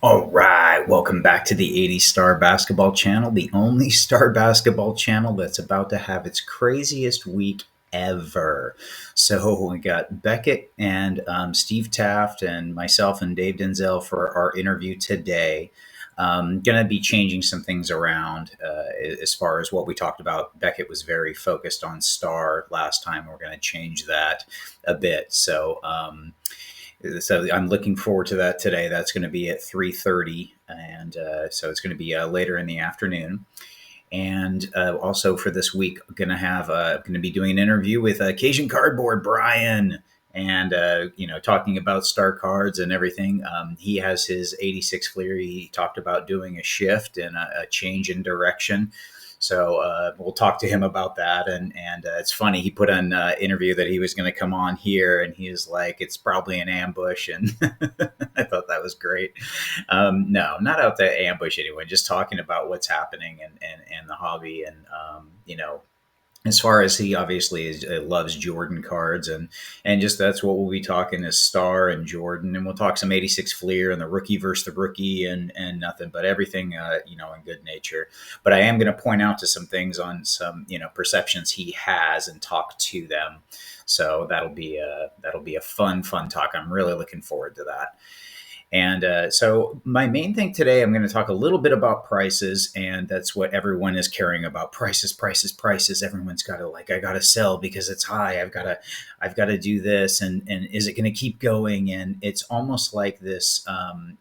All right, welcome back to the 80 Star Basketball Channel, the only star basketball channel that's about to have its craziest week ever. So we got Beckett and Steve Taft and myself and Dave Denzel for our interview today. Going to be changing some things around as far as what we talked about. Beckett was very focused on star last time. We're going to change that a bit. So I'm looking forward to that today. That's going to be at 3:30, and so it's going to be later in the afternoon. And also for this week, going to be doing an interview with Cajun Cardboard Brian, and talking about star cards and everything. He has his 86 Fleer. He talked about doing a shift and a change in direction. So we'll talk to him about that. And it's funny, he put on interview that he was going to come on here, and he was like, "It's probably an ambush," and I thought that was great. No, not out to ambush anyone. Just talking about what's happening and the hobby, and as far as he obviously loves Jordan cards, and just that's what we'll be talking is Star and Jordan, and we'll talk some 86 Fleer and the rookie versus the rookie, and nothing but everything in good nature. But I am going to point out to some things on some perceptions he has and talk to them. So that'll be a fun talk. I'm really looking forward to that. And so, my main thing today, I'm going to talk a little bit about prices, and that's what everyone is caring about: prices, prices, prices. Everyone's got to I got to sell because it's high. I've got to do this, and is it going to keep going? And it's almost like this. I'm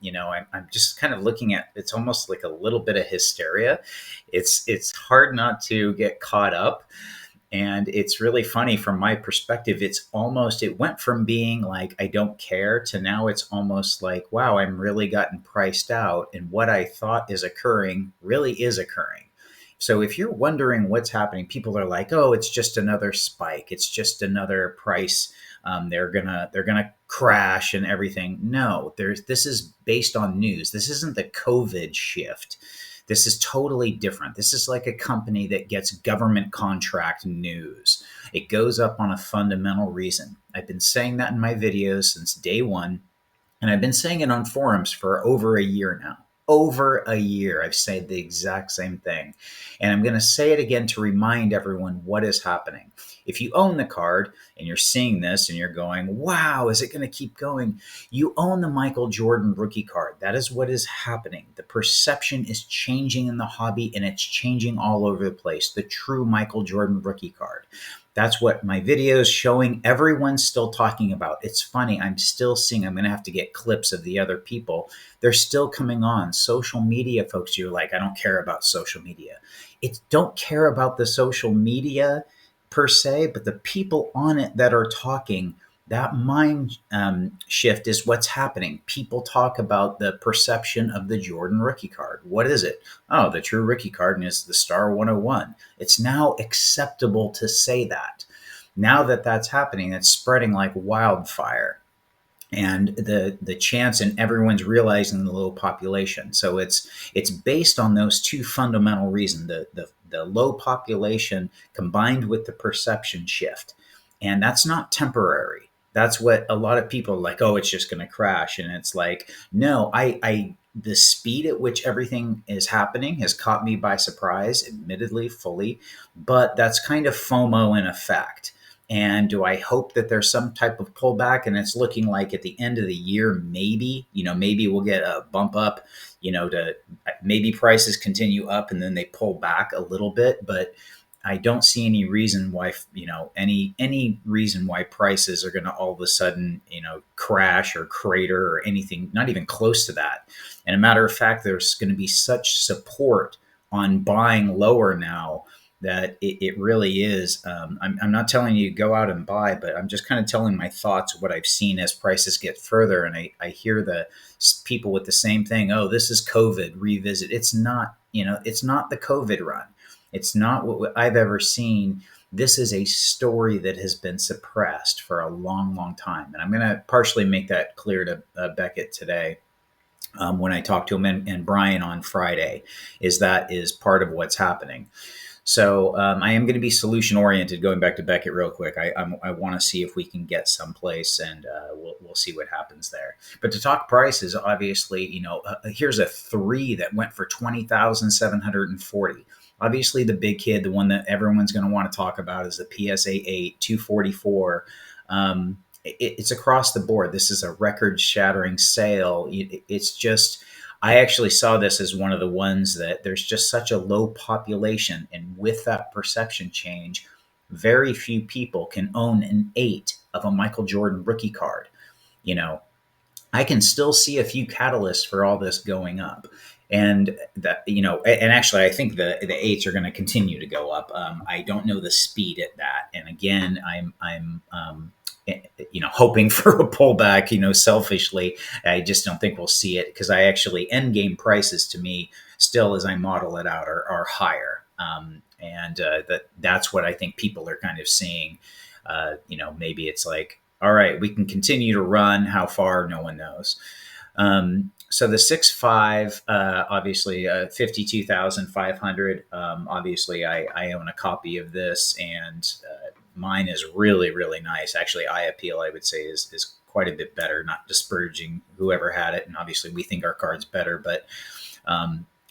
just kind of looking at. It's almost like a little bit of hysteria. It's hard not to get caught up, and it's really funny from my perspective. It went from being like I don't care to now it's almost like, wow, I'm really gotten priced out, and what I thought is occurring really is occurring. So if you're wondering what's happening, people are like, oh, it's just another spike, it's just another price. They're gonna crash and everything. No, this is based on news. This isn't the COVID shift. This is totally different. This is like a company that gets government contract news. It goes up on a fundamental reason. I've been saying that in my videos since day one, and I've been saying it on forums for over a year now. Over a year, I've said the exact same thing. And I'm going to say it again to remind everyone what is happening. If you own the card and you're seeing this and you're going, wow, is it going to keep going? You own the Michael Jordan rookie card. That is what is happening. The perception is changing in the hobby, and it's changing all over the place. The true Michael Jordan rookie card. That's what my video is showing. Everyone's still talking about. It's funny. I'm still seeing. I'm going to have to get clips of the other people. They're still coming on social media, folks. You're like, I don't care about social media. It's don't care about the social media per se, but the people on it that are talking. That mind shift is what's happening. People talk about the perception of the Jordan rookie card. What is it? Oh, the true rookie card is the Star 101. It's now acceptable to say that. Now that that's happening, it's spreading like wildfire, and the chance, and everyone's realizing the low population. So it's based on those two fundamental reasons: the low population combined with the perception shift, and that's not temporary. That's what a lot of people are like. Oh, it's just going to crash, and it's like, no, I the speed at which everything is happening has caught me by surprise, admittedly, fully, but that's kind of FOMO in effect. And do I hope that there's some type of pullback? And it's looking like at the end of the year, maybe we'll get a bump up, to maybe prices continue up and then they pull back a little bit. But I don't see any reason why, any reason why prices are going to all of a sudden, crash or crater or anything, not even close to that. And a matter of fact, there's going to be such support on buying lower now that it really is. I'm not telling you to go out and buy, but I'm just kind of telling my thoughts, what I've seen as prices get further. And I hear the people with the same thing. Oh, this is COVID revisit. It's not, it's not the COVID run. It's not what I've ever seen. This is a story that has been suppressed for a long, long time. And I'm going to partially make that clear to Beckett today. When I talk to him and Brian on Friday, is part of what's happening. So I am going to be solution oriented. Going back to Beckett real quick, I want to see if we can get someplace, and we'll see what happens there. But to talk prices, obviously, here's a three that went for 20,740. Obviously, the big kid, the one that everyone's going to want to talk about, is the PSA 8 244. It's across the board. This is a record shattering sale. It's just, I actually saw this as one of the ones that there's just such a low population. And with that perception change, very few people can own an eight of a Michael Jordan rookie card. You know, I can still see a few catalysts for all this going up. And that, and actually, I think the eights are going to continue to go up. I don't know the speed at that. And again, I'm hoping for a pullback. Selfishly, I just don't think we'll see it, because I actually, end game prices to me still, as I model it out, are higher. And that's what I think people are kind of seeing. Maybe it's like, all right, we can continue to run. How far? No one knows. So the 6.5, obviously, 52,500. Obviously, I own a copy of this, and mine is really, really nice. Actually, eye appeal, I would say, is quite a bit better. Not disparaging whoever had it, and obviously, we think our card's better, but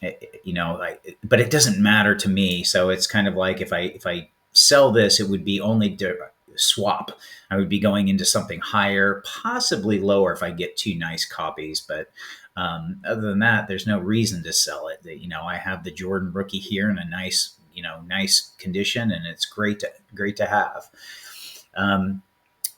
but it doesn't matter to me. So it's kind of like, if I sell this, it would be only to swap. I would be going into something higher, possibly lower if I get two nice copies. But other than that, there's no reason to sell it. I have the Jordan rookie here in a nice condition, and it's great to have.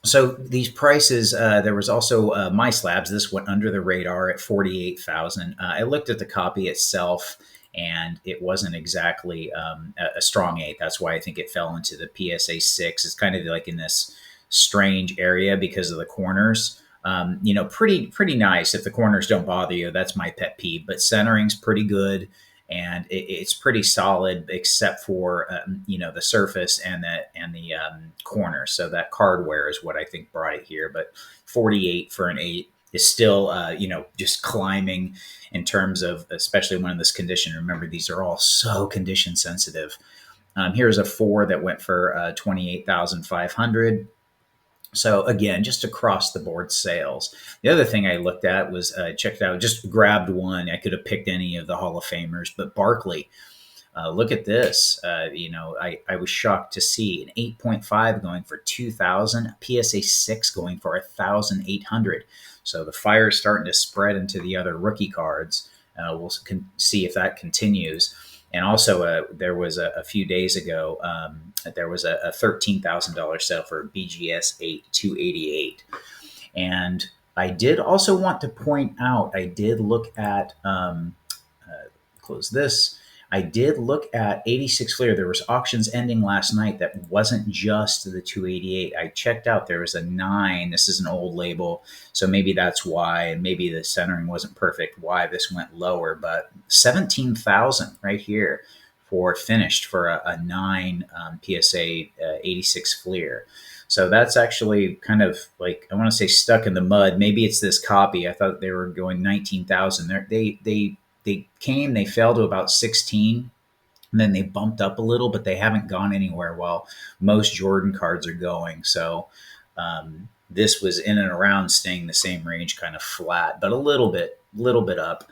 So these prices, there was also My Slabs. This went under the radar at 48,000. I looked at the copy itself, and it wasn't exactly a strong eight. That's why I think it fell into the PSA 6. It's kind of like in this strange area because of the corners. Pretty nice. If the corners don't bother you, that's my pet peeve. But centering's pretty good, and it's pretty solid, except for the surface and the corner. So that card wear is what I think brought it here. But 48 for an 8 is still just climbing in terms of, especially when in this condition. Remember, these are all so condition sensitive. Here's a 4 that went for 28,500. So again, just across the board sales. The other thing I looked at was checked out, just grabbed one. I could have picked any of the Hall of Famers, but Barkley. Look at this. I was shocked to see an 8.5 going for 2,000, a PSA 6 going for 1,800. So the fire is starting to spread into the other rookie cards. We'll see if that continues. And also, there was a few days ago, there was a $13,000 sale for BGS 8 288. And I did also want to point out, I did look at, close this. I did look at 86 Fleer. There was auctions ending last night that wasn't just the 288. I checked out, there was a 9. This is an old label, so maybe that's why, and maybe the centering wasn't perfect, why this went lower. But 17,000 right here for finished for a 9 PSA 86 Fleer. So that's actually kind of like, I want to say, stuck in the mud. Maybe it's this copy. I thought they were going 19,000. They fell to about 16, and then they bumped up a little, but they haven't gone anywhere while most Jordan cards are going. So this was in and around staying the same range, kind of flat, but a little bit up.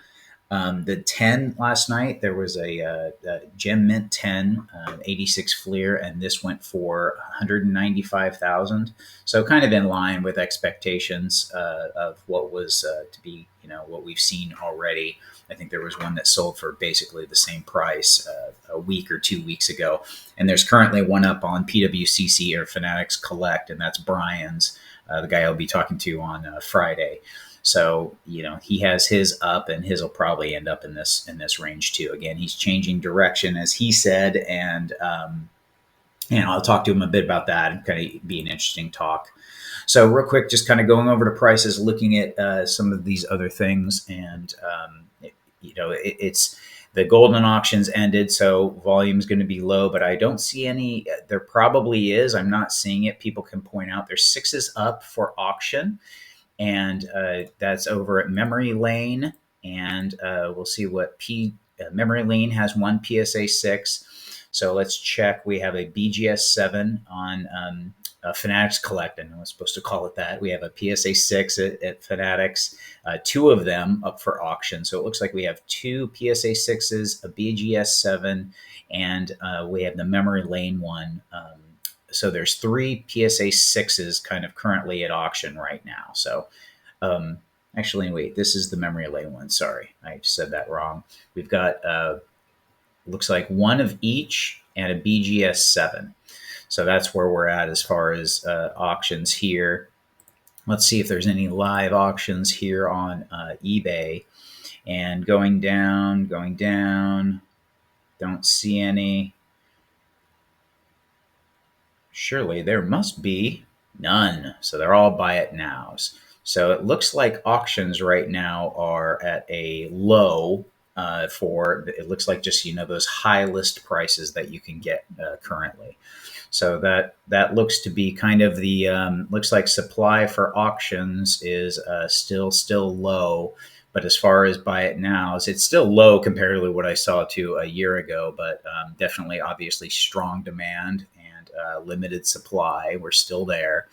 The 10 last night, there was a Gem Mint 10, 86 Fleer, and this went for 195,000. So kind of in line with expectations of what was to be, what we've seen already. I think there was one that sold for basically the same price a week or 2 weeks ago. And there's currently one up on PWCC or Fanatics Collect, and that's Brian's, the guy I'll be talking to on Friday. So, he has his up, and his will probably end up in this range too. Again, he's changing direction, as he said, and I'll talk to him a bit about that, and kind of be an interesting talk. So real quick, just kind of going over to prices, looking at some of these other things, and it's the Goldin auctions ended, so volume is going to be low, but I don't see any. There probably is. I'm not seeing it. People can point out there's 6s up for auction, and that's over at Memory Lane, and we'll see what Memory Lane has one PSA 6. So let's check. We have a BGS 7 on Fanatics Collect. I know I'm supposed to call it that. We have a PSA 6 at Fanatics, two of them up for auction. So it looks like we have two PSA 6s, a BGS 7, and we have the memory lane one. So there's three PSA 6s kind of currently at auction right now. So um, actually, wait, this is the memory lane one. Sorry, I said that wrong. We've got looks like one of each and a BGS 7. So that's where we're at as far as auctions here. Let's see if there's any live auctions here on eBay. And going down, don't see any. Surely there must be none. So they're all buy it nows. So it looks like auctions right now are at a low for, it looks like just, those high list prices that you can get currently. So that looks to be kind of the looks like supply for auctions is still low, but as far as buy it nows, it's still low comparatively to what I saw to a year ago. But definitely, obviously, strong demand and limited supply. We're still there,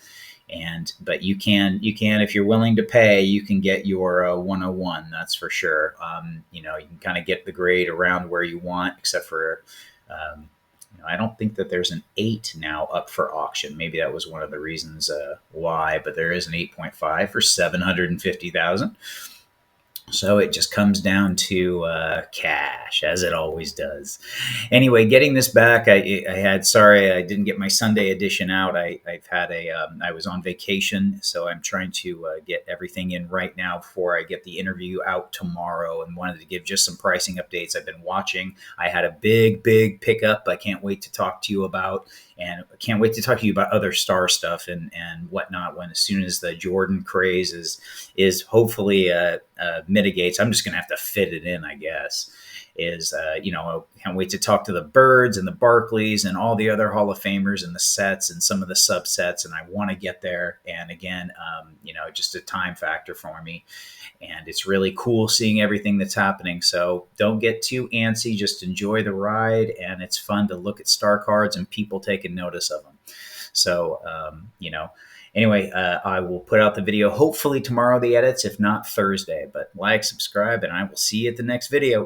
but you can if you're willing to pay, you can get your 101. That's for sure. You can kind of get the grade around where you want, except for. I don't think that there's an 8 now up for auction. Maybe that was one of the reasons why, but there is an 8.5 for 750,000. So it just comes down to cash, as it always does. Anyway, getting this back, sorry, I didn't get my Sunday edition out. I've had I was on vacation, so I'm trying to get everything in right now before I get the interview out tomorrow, and wanted to give just some pricing updates. I've been watching. I had a big pickup. I can't wait to talk to you about, and I can't wait to talk to you about other star stuff and whatnot. When as soon as the Jordan craze is hopefully mitigates, I'm just going to have to fit it in, I guess. I can't wait to talk to the Birds and the Barkleys and all the other Hall of Famers and the sets and some of the subsets, and I want to get there. And again, just a time factor for me, and it's really cool seeing everything that's happening. So don't get too antsy, just enjoy the ride, and it's fun to look at star cards and people taking notice of them. So anyway, I will put out the video hopefully tomorrow, the edits, if not Thursday. But like, subscribe, and I will see you at the next video.